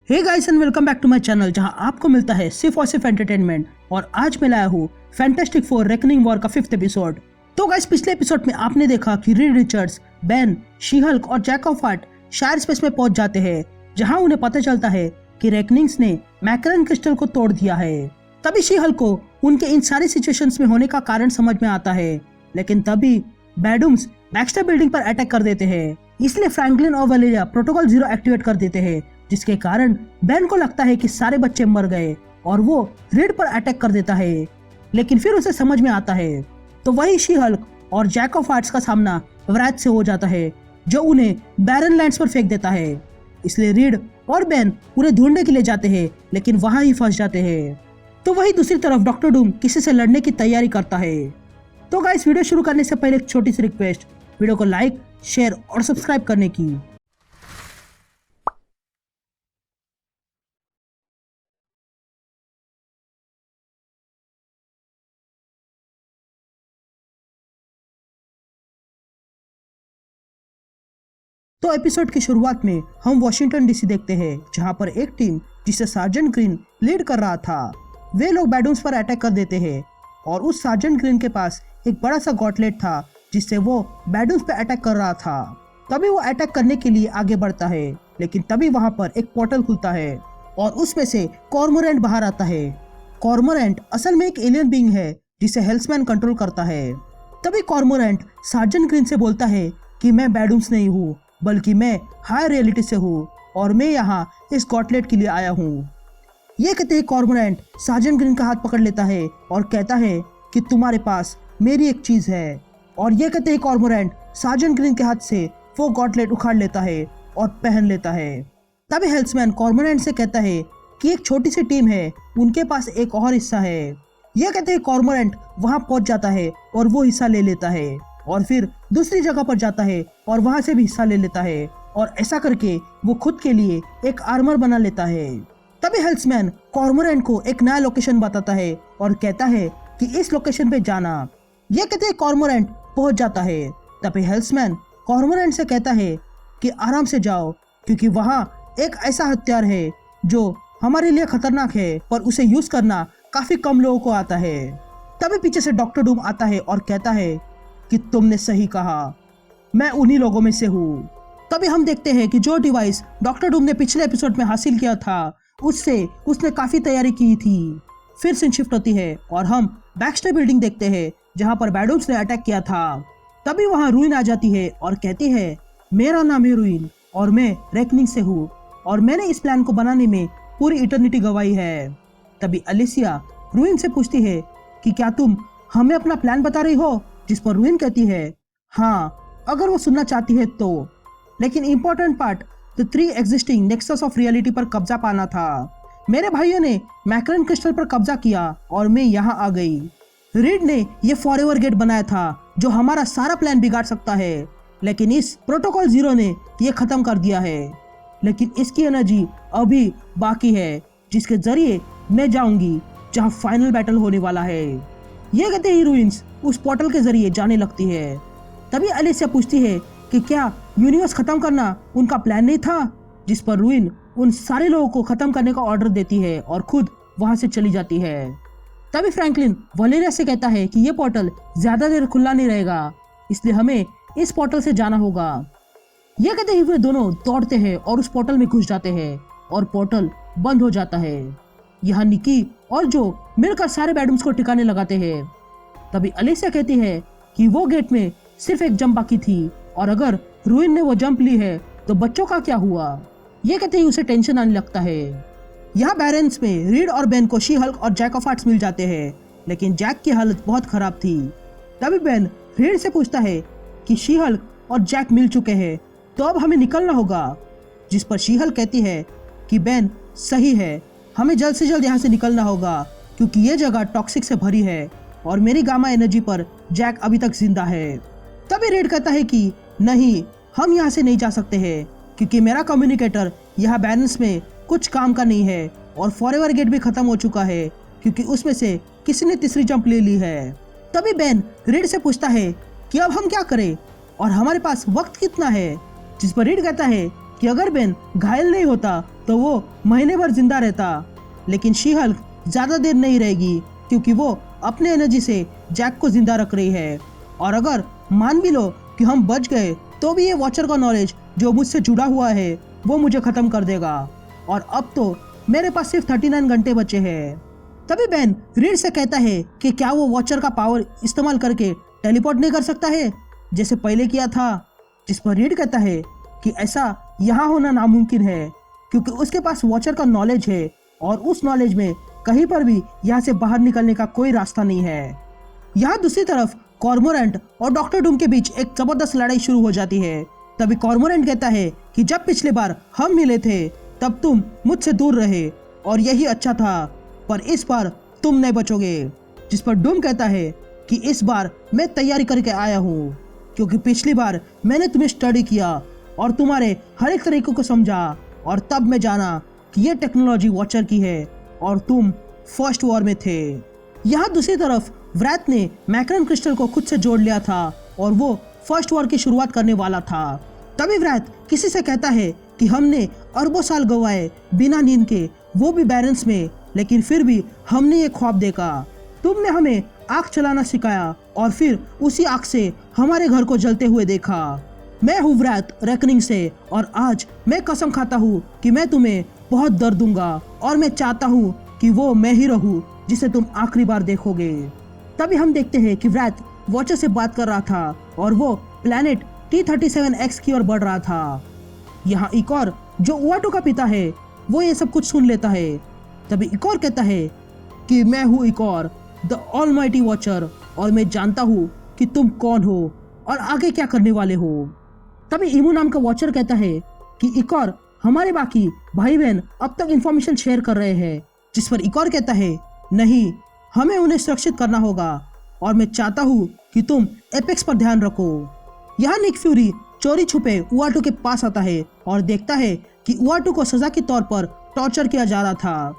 Hey guys and welcome back to my channel जहां आपको मिलता है सिर्फ और सिर्फ एंटरटेनमेंट। और आज मैं लाया हूँ फैंटास्टिक फोर रेकनिंग वॉर का 5th एपिसोड। तो गाइस पिछले एपिसोड में आपने देखा कि Reed Richards, Ben, she Hulk और जैक ऑफ हार्ट शायर स्पेस में पहुंच जाते हैं, जहां उन्हें पता चलता है कि रेकनिंग्स ने मैकरन क्रिस्टल को तोड़ दिया है। तभी शी हल्क को उनके इन सारी सिचुएशंस में होने का कारण समझ में आता है, लेकिन तभी बैडूम्स बैक्स्टर बिल्डिंग पर अटैक कर देते हैं। इसलिए फ्रैंकलिन और वलेरिया प्रोटोकॉल 0 एक्टिवेट कर देते हैं, जिसके कारण बेन को लगता है कि सारे बच्चे मर गए और वो रीड पर अटैक कर देता है। लेकिन फिर उसे समझ में आता है तो वही शी हल्क और जैक ऑफ हार्ट्स का सामना वराथ से हो जाता है, जो उन्हें बैरन लैंड्स पर फेंक देता है। इसलिए रीड और बेन उन्हें ढूंढने के लिए जाते हैं, लेकिन वहां ही फंस जाते हैं। तो वही दूसरी तरफ डॉक्टर डूम किसी से लड़ने की तैयारी करता है। तो गाइस वीडियो शुरू करने से पहले एक छोटी सी रिक्वेस्ट, वीडियो को लाइक, शेयर और सब्सक्राइब करने की। तो एपिसोड की शुरुआत में हम वॉशिंगटन डीसी देखते हैं, जहां पर एक टीम जिसे सार्जेंट ग्रीन लीड कर रहा था, वे लोग बैडूम्स पर अटैक कर देते हैं। और उस सार्जेंट ग्रीन के पास एक बड़ा सा गॉटलेट था, जिससे वो बैडूम्स पे अटैक कर रहा था। तभी वो अटैक करने के लिए आगे बढ़ता है, लेकिन तभी वहां पर एक पोर्टल खुलता है और उसमें से कॉर्मोरेंट बाहर आता है। कॉर्मोरेंट असल में एक एलियन बीइंग है जिसे हेल्समैन कंट्रोल करता है। तभी कॉर्मोरेंट सार्जेंट ग्रीन से बोलता है कि मैं बैडूम्स नहीं हूँ, बल्कि मैं हायर रियलिटी से हूँ और मैं यहाँ इस गॉटलेट के लिए आया हूँ। ये कहते ही कॉर्मोरेंट सार्जेंट ग्रीन का हाथ पकड़ लेता है और कहता है कि तुम्हारे पास मेरी एक चीज है। और ये कहते ही कॉर्मोरेंट सार्जेंट ग्रीन के हाथ से वो गॉटलेट उखाड़ लेता है और पहन लेता है। तभी हेल्समैन कॉर्मोरेंट से कहता है कि एक छोटी सी टीम है, उनके पास एक और हिस्सा है। ये कहते ही कॉर्मोरेंट वहां पहुंच जाता है और वो हिस्सा ले लेता है और फिर दूसरी जगह पर जाता है और वहां से भी हिस्सा ले लेता है। और ऐसा करके वो खुद के लिए एक आर्मर बना लेता है। तभी हेल्समैन कॉर्मोरेंट को एक नया लोकेशन बताता है और कहता है कि इस लोकेशन पे जाना। ये कहते हैं कॉर्मोरेंट पहुंच जाता है। तभी हेल्समैन कॉर्मोरेंट से कहता है कि आराम से जाओ, क्योंकि वहां एक ऐसा हथियार है जो हमारे लिए खतरनाक है, पर उसे यूज करना काफी कम लोगों को आता है। तभी पीछे से डॉक्टर डूम आता है और कहता है कि तुमने सही कहा, मैं उन्हीं लोगों में से हूँ। तभी हम देखते हैं कि जो डिवाइस डॉक्टर डूम ने पिछले एपिसोड में हासिल किया था, उससे उसने काफी तैयारी की थी। फिर सीन शिफ्ट होती है और हम बैक्स्टर बिल्डिंग देखते हैं, जहां पर बैडूम्स ने अटैक किया था। तभी वहां रूइन आ जाती है और कहती है मेरा नाम है रूइन और मैं रेकनिंग से हूँ और मैंने इस प्लान को बनाने में पूरी इटर्निटी गवाई है। तभी अलिसिया रूइन से पूछती है कि क्या तुम हमें अपना प्लान बता रही हो, जिस पर रूइन कहती है हाँ, अगर वो सुनना चाहती है तो। लेकिन important part the 3 existing nexus of reality पर कब्जा पाना था। मेरे भाइयों ने मैकरन क्रिस्टल पर कब्जा किया और मैं यहाँ आ गई। रीड ने ये फॉरएवर गेट बनाया था जो हमारा सारा प्लान बिगाड़ सकता है, लेकिन इस प्रोटोकॉल 0 ने ये खत्म कर दिया है। लेकिन इसकी एनर्जी अभी बाकी है, जिसके जरिए मैं जाऊंगी जहाँ फाइनल बैटल होने वाला है। ये कहते ही रूइंस उस पोर्टल के जरिए जाने लगती है। तभी अलिसिया पूछती है कि क्या यूनिवर्स खत्म करना उनका प्लान नहीं था, जिस पर रूइन उन सारे लोगों को खत्म करने का ऑर्डर देती है और खुद वहां से चली जाती है। तभी फ्रैंकलिन वलेरिया से कहता है कि ये पोर्टल ज्यादा देर खुला नहीं रहेगा, इसलिए हमें इस पोर्टल से जाना होगा। ये कहते ही वे दोनों दौड़ते हैं और उस पोर्टल में घुस जाते हैं और पोर्टल बंद हो जाता है। यहाँ निकी और जो मिलकर सारे बैडूम्स को ठिकाने लगाते हैं। तभी अलिसिया कहती है कि वो गेट में सिर्फ एक जंप बाकी थी और अगर रूइन ने वो जंप ली है तो बच्चों का क्या हुआ। ये कहते ही उसे टेंशन आने लगता है। यहाँ बैरन्स में रीड और बेन को शी हल्क और जैक ऑफ हार्ट्स मिल जाते हैं, लेकिन जैक की हालत बहुत खराब थी। तभी बेन रीड से पूछता है कि शी हल्क और जैक मिल चुके हैं, तो अब हमें निकलना होगा। जिस पर शी हल्क कहती है कि बेन सही है, हमें जल्द से जल्द यहाँ से निकलना होगा, क्योंकि ये जगह टॉक्सिक से भरी है और मेरी गामा एनर्जी पर जैक अभी तक जिंदा है। तभी रीड कहता है कि नहीं, हम यहाँ से नहीं जा सकते हैं, क्योंकि मेरा कम्युनिकेटर यहाँ बैलेंस में कुछ काम का नहीं है और फॉरएवर गेट भी खत्म हो चुका है, क्योंकि उसमें से किसी ने तीसरी जंप ले ली है। तभी बेन रीड से पूछता है कि अब हम क्या करें और हमारे पास वक्त कितना है, जिस पर रीड कहता है कि अगर बेन घायल नहीं होता तो वो महीने भर जिंदा रहता, लेकिन शी हल्क ज्यादा देर नहीं रहेगी क्योंकि वो अपने एनर्जी से जैक को जिंदा रख रही है। और अगर मान भी लो कि हम बच गए तो भी ये वॉचर का नॉलेज जो मुझसे जुड़ा हुआ है वो मुझे खत्म कर देगा, और अब तो मेरे पास सिर्फ 39 घंटे बचे हैं। तभी बेन रीड से कहता है कि क्या वो वॉचर का पावर इस्तेमाल करके टेलीपोर्ट नहीं कर सकता है जैसे पहले किया था, जिस पर रीड कहता है कि ऐसा यहाँ होना नामुमकिन है क्योंकि उसके पास वॉचर का नॉलेज है और उस नॉलेज में कहीं पर भी यहाँ से बाहर निकलने का कोई रास्ता नहीं है। यहाँ दूसरी तरफ कॉर्मोरेंट और डॉक्टर डूम के बीच एक जबरदस्त लड़ाई शुरू हो जाती है। तभी कॉर्मोरेंट कहता है कि जब पिछली बार हम मिले थे तब तुम मुझसे दूर रहे और यही अच्छा था, पर इस बार तुम नहीं बचोगे। जिस पर डूम कहता है कि इस बार मैं तैयारी करके आया हूँ क्योंकि पिछली बार मैंने तुम्हें स्टडी किया और तुम्हारे हर एक तरीकों को समझा और तब मैं जाना कि ये टेक्नोलॉजी वॉचर की है और तुम फर्स्ट वॉर में थे। यहाँ दूसरी तरफ व्रैथ ने मैक्रन क्रिस्टल को खुद से जोड़ लिया था और वो फर्स्ट वॉर की शुरुआत करने वाला था। तभी व्रैथ किसी से कहता है कि हमने अरबों साल गवाए बिना नींद के, वो भी बैरेंस में, लेकिन फिर भी हमने ये ख्वाब देखा। तुमने हमें आग चलाना सिखाया और फिर उसी आग से हमारे घर को जलते हुए देखा। मैं हूँ व्रैथ रेकनिंग से और आज मैं कसम खाता हूँ कि मैं तुम्हें बहुत दर्द दूंगा और मैं चाहता हूँ कि वो मैं ही रहूँ जिसे तुम आखिरी बार देखोगे। तभी हम देखते हैं कि व्रैथ वॉचर से बात कर रहा था और वो प्लैनेट T-37X की ओर बढ़ रहा था। यहाँ इकोर जो उआटू का पिता है वो ये सब कुछ सुन लेता है। तभी इकोर कहता है कि मैं हूँ इकोर द ऑलमाइटी वॉचर और मैं जानता हूँ कि तुम कौन हो और आगे क्या करने वाले हो। तभी इमू नाम का वॉचर कहता है कि इकोर हमारे बाकी भाई बहन अब तक इंफॉर्मेशन शेयर कर रहे हैं, जिस पर इकोर कहता है नहीं, हमें उन्हें सुरक्षित करना होगा और मैं चाहता हूँ कि तुम एपेक्स पर ध्यान रखो। यहाँ निक फ्यूरी चोरी छुपे उआटू के पास आता है और देखता है कि उआटू को सजा के तौर पर टॉर्चर किया जा रहा था।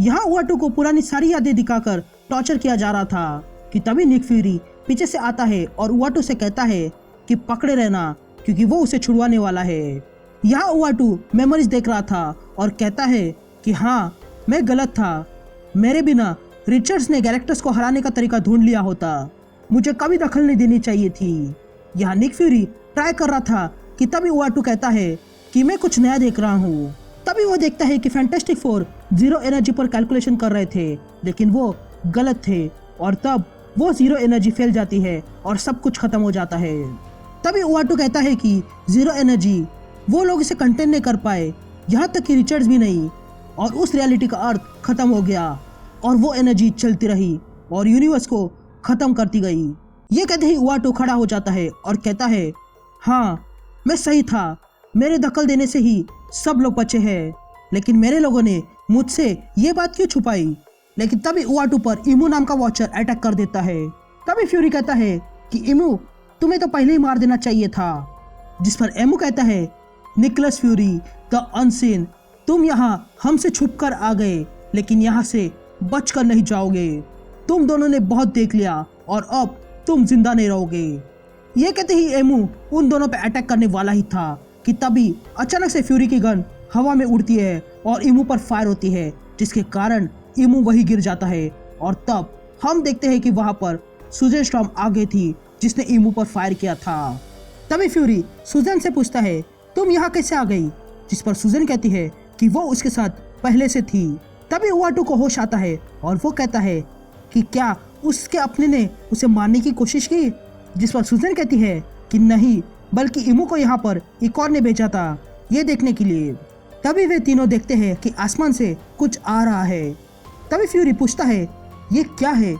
यहाँ उआटू को पुरानी सारी यादें दिखाकर टॉर्चर किया जा रहा था कि तभी निक फ्यूरी पीछे से आता है और उआटू से कहता है कि पकड़े रहना क्योंकि वो उसे छुड़वाने वाला है। यहाँ उआटू मेमोरीज देख रहा था और कहता है कि हाँ, मैं गलत था, मेरे बिना रिचर्ड्स ने गैलेक्टस को हराने का तरीका ढूंढ लिया होता, मुझे कभी दखल नहीं देनी चाहिए थी। यहाँ निक फ्यूरी ट्राई कर रहा था कि तभी उआटू कहता है कि मैं कुछ नया देख रहा हूँ। तभी वो देखता है कि फैंटास्टिक फोर जीरो एनर्जी पर कैलकुलेशन कर रहे थे लेकिन वो गलत थे और तब वो जीरो एनर्जी फैल जाती है और सब कुछ खत्म हो जाता है। तभी उआटू कहता है कि जीरो एनर्जी वो लोग इसे कंटेन नहीं कर पाए, यहाँ तक कि रिचर्ड्स भी नहीं, और उस रियलिटी का अर्थ खत्म हो गया और वो एनर्जी चलती रही और यूनिवर्स को खत्म करती गई। ये कहते ही उआटू खड़ा हो जाता है और कहता है हाँ, मैं सही था, मेरे दखल देने से ही सब लोग बचे हैं, लेकिन मेरे लोगों ने मुझसे ये बात क्यों छुपाई। लेकिन तभी उआटू पर इमू नाम का वॉचर अटैक कर देता है। तभी फ्यूरी कहता है कि इमू, तुम्हें तो पहले ही मार देना चाहिए था, जिस पर एमू कहता है निकोलस फ्यूरी द अनसीन, तुम यहाँ हमसे छुपकर आ गए लेकिन यहाँ से बचकर नहीं जाओगे, तुम दोनों ने बहुत देख लिया और अब तुम जिंदा नहीं रहोगे। ये कहते ही एमू उन दोनों पे अटैक करने वाला ही था कि तभी अचानक से फ्यूरी की गन हवा में उड़ती है और इमू पर फायर होती है, जिसके कारण इमू वही गिर जाता है और तब हम देखते हैं कि वहां पर सुजन स्टॉर्म आ गई थी जिसने इमू पर फायर किया था। तभी फ्यूरी सुजन से पूछता है तुम यहाँ कैसे आ गई, जिस पर सुजन कहती है कि वो उसके साथ पहले से थी। तभी उआटू को होश आता है और वो कहता है कि क्या उसके अपने ने उसे मारने की कोशिश की, जिस पर सुजन कहती है कि नहीं, बल्कि इमू को यहाँ पर इकोर ने भेजा था ये देखने के लिए। तभी वे तीनों देखते हैं कि आसमान से कुछ आ रहा है। तभी फ्यूरी पूछता है ये क्या है,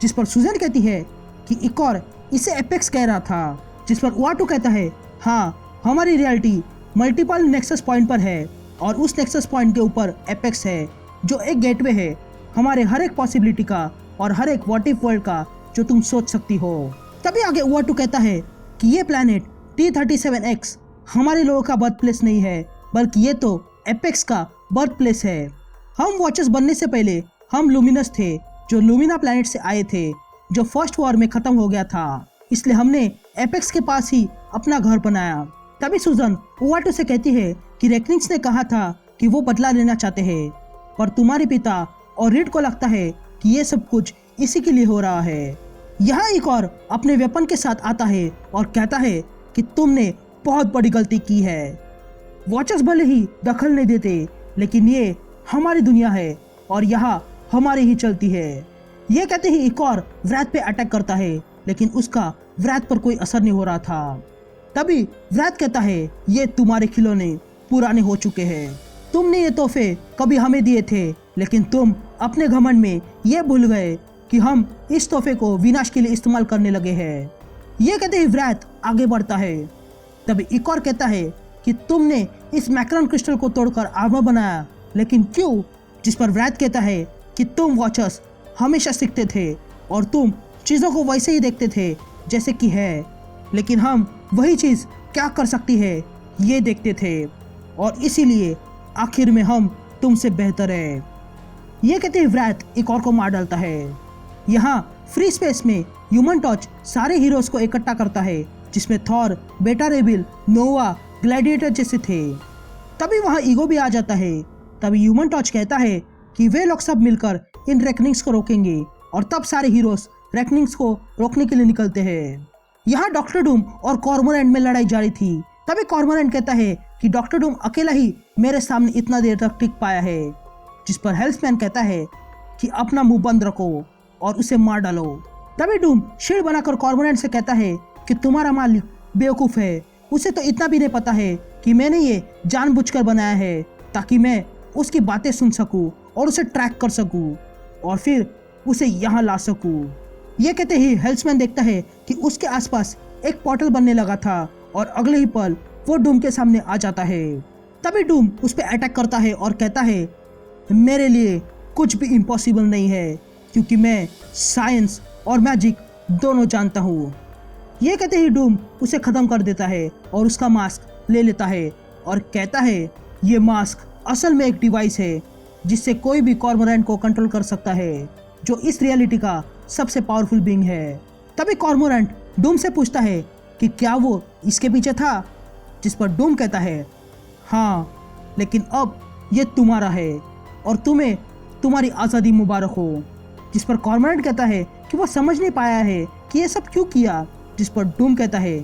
जिस पर सुजन कहती है कि इकोर इसे एपेक्स कह रहा था, जिस पर उआटू कहता है हाँ, हमारी रियलिटी मल्टीपल नेक्सस पॉइंट पर है और उस नेक्सस पॉइंट के ऊपर एपेक्स है जो एक गेटवे है हमारे हर एक पॉसिबिलिटी का और हर एक व्हाट इफ वर्ल्ड का जो तुम सोच सकती हो। तभी आगे उआटू कहता है कि ये प्लैनेट T-37X हमारे लोगों का बर्थ प्लेस नहीं है, बल्कि ये तो एपेक्स का बर्थ प्लेस है। हम वॉचर्स बनने से पहले हम लुमिनस थे जो लुमिना प्लैनेट से आए थे जो फर्स्ट वॉर में खत्म हो गया था, इसलिए हमने एपेक्स के पास ही अपना घर बनाया। तभी सुजन उआटू से कहती है कि रेकनिंग्स ने कहा था कि वो बदला लेना चाहते हैं, पर तुम्हारे पिता और रीड को लगता है कि ये सब कुछ इसी के लिए हो रहा है। यहाँ एक और अपने वेपन के साथ आता है और कहता है कि तुमने बहुत बड़ी गलती की है। वॉचर्स भले ही दखल नहीं देते, लेकिन ये हमारी दुनिया है और यहाँ हमारी ही चलती है। ये कहते ही एक और व्रैथ पे अटैक करता है, लेकिन उसका व्रैथ पर कोई असर नहीं हो रहा था। तभी व्रैथ कहता है, ये तुम्हारे खिलौने पुराने हो चुके हैं। तुमने ये तोहफे कभी हमें दिए थे, लेकिन तुम अपने घमंड में ये भूल गए कि हम इस तोहफे को विनाश के लिए इस्तेमाल करने लगे हैं। ये कहते ही व्रैथ आगे बढ़ता है। तभी एक और कहता है कि तुमने इस मैक्रॉन क्रिस्टल को तोड़कर आर्मर बनाया, लेकिन क्यों? जिस पर व्रैथ कहता है कि तुम वॉचर्स हमेशा सीखते थे और तुम चीज़ों को वैसे ही देखते थे जैसे कि है, लेकिन हम वही चीज़ क्या कर सकती है ये देखते थे, और इसीलिए आखिर में हम तुमसे बेहतर है। ये कहते ही व्रैथ एक और को मार डालता है। यहाँ फ्री स्पेस में ह्यूमन टॉर्च सारे हीरोज को इकट्ठा करता है, जिसमें थॉर, बेटा रेबिल, नोवा, ग्लैडिएटर जैसे थे। तभी वहाँ ईगो भी आ जाता है। तभी ह्यूमन टॉर्च कहता है कि वे लोग सब मिलकर इन रेकनिंग्स को रोकेंगे, और तब सारे हीरोज रेकनिंग्स को रोकने के लिए निकलते हैं। यहाँ डॉक्टर डूम और कॉर्मोरेंट में लड़ाई जारी थी। तभी कॉर्मोरेंट कहता है कि डॉक्टर डूम अकेला ही मेरे सामने इतना देर तक टिक पाया है, जिस पर हेल्प्समैन कहता है कि अपना मुंह बंद रखो और उसे मार डालो। तभी डूम शील्ड बनाकर कॉर्मोरेंट से कहता है कि तुम्हारा मालिक बेवकूफ़ है, उसे तो इतना भी नहीं पता है कि मैंने ये जानबूझकर बनाया है ताकि मैं उसकी बातें सुन सकूं और उसे ट्रैक कर सकूं और फिर उसे यहाँ ला सकूं। ये कहते ही हेल्प्समैन देखता है कि उसके आसपास एक पोर्टल बनने लगा था, और अगले ही पल वो डूम के सामने आ जाता है। तभी डूम उस पर अटैक करता है और कहता है, मेरे लिए कुछ भी इम्पॉसिबल नहीं है, क्योंकि मैं साइंस और मैजिक दोनों जानता हूँ। ये कहते ही डूम उसे ख़त्म कर देता है और उसका मास्क ले लेता है और कहता है, ये मास्क असल में एक डिवाइस है जिससे कोई भी कॉर्मोरेंट को कंट्रोल कर सकता है, जो इस रियलिटी का सबसे पावरफुल बीइंग है। तभी कॉर्मोरेंट डूम से पूछता है कि क्या वो इसके पीछे था, जिस पर डूम कहता है, हाँ, लेकिन अब ये तुम्हारा है और तुम्हें तुम्हारी आज़ादी मुबारक हो। जिस पर कॉर्मोरेंट कहता है कि वो समझ नहीं पाया है कि ये सब क्यों किया, जिस पर डूम कहता है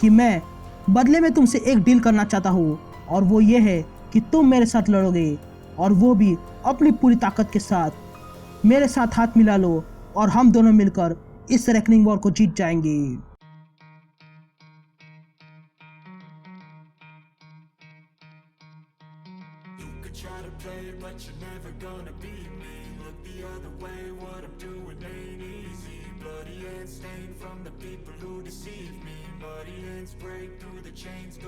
कि मैं बदले में तुमसे एक डील करना चाहता हूँ, और वो ये है कि तुम मेरे साथ लड़ोगे, और वो भी अपनी पूरी ताकत के साथ। मेरे साथ हाथ मिला लो और हम दोनों मिलकर इस रेकनिंग वॉर को जीत जाएंगे। Try to play, but you're never gonna beat me. Look the other way, what I'm doing ain't easy. Bloody hands stained from the people who deceive me. Muddy hands break through the chains.